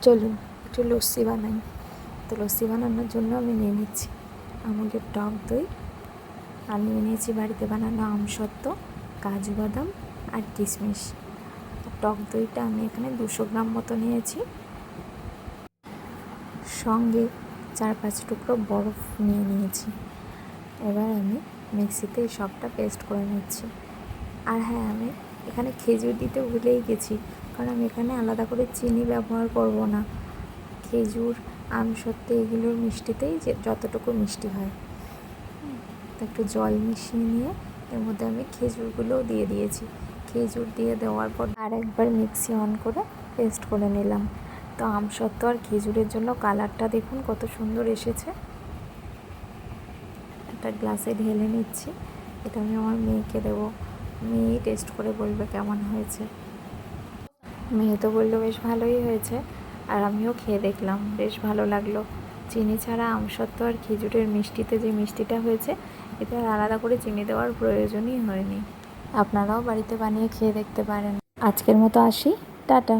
চলুন একটু লস্যি বানাই। তো লস্যি বানানোর জন্য আমি নিয়ে নিচ্ছি আমুলের টক দই, আর নিয়ে নিয়েছি বাড়িতে বানানো আমসত্ত্ব, কাজু বাদাম আর কিশমিশ। টক দইটা আমি এখানে 200 গ্রাম মতো নিয়েছি, সঙ্গে 4-5 টুকরো বরফ নিয়ে নিয়েছি। এবার আমি মিক্সিতে এই সবটা পেস্ট করে নিচ্ছি। আর হ্যাঁ, আমি এখানে খেজুর দিতে ভুলেই গেছি, কারণ আমি এখানে আলাদা করে চিনি ব্যবহার করব না। খেজুর, আমসত্ত্ব এগুলোর মিষ্টিতেই যে যতটুকু মিষ্টি হয়। তো একটু জল মিশিয়ে নিয়ে এর মধ্যে আমি খেজুরগুলোও দিয়ে দিয়েছি। খেজুর দিয়ে দেওয়ার পর আর একবার মিক্সি অন করে পেস্ট করে নিলাম। তো আমসত্ত্ব আর খেজুরের জন্য কালারটা দেখুন কত সুন্দর এসেছে। একটা গ্লাসে ঢেলে নিচ্ছি। এটা আমি আমার মেয়েকে দেবো, মেয়েই টেস্ট করে বলবে কেমন হয়েছে। মেয়ে তো বললো বেশ ভালোই হয়েছে, আর আমিও খেয়ে দেখলাম, বেশ ভালো লাগলো। চিনি ছাড়া আমসত্ত্ব আর খেজুরের মিষ্টিতে যে মিষ্টিটা হয়েছে, এতে আর আলাদা করে চিনি দেওয়ার প্রয়োজনই হয়নি। আপনারাও বাড়িতে বানিয়ে খেয়ে দেখতে পারেন। আজকের মতো আসি, টাটা।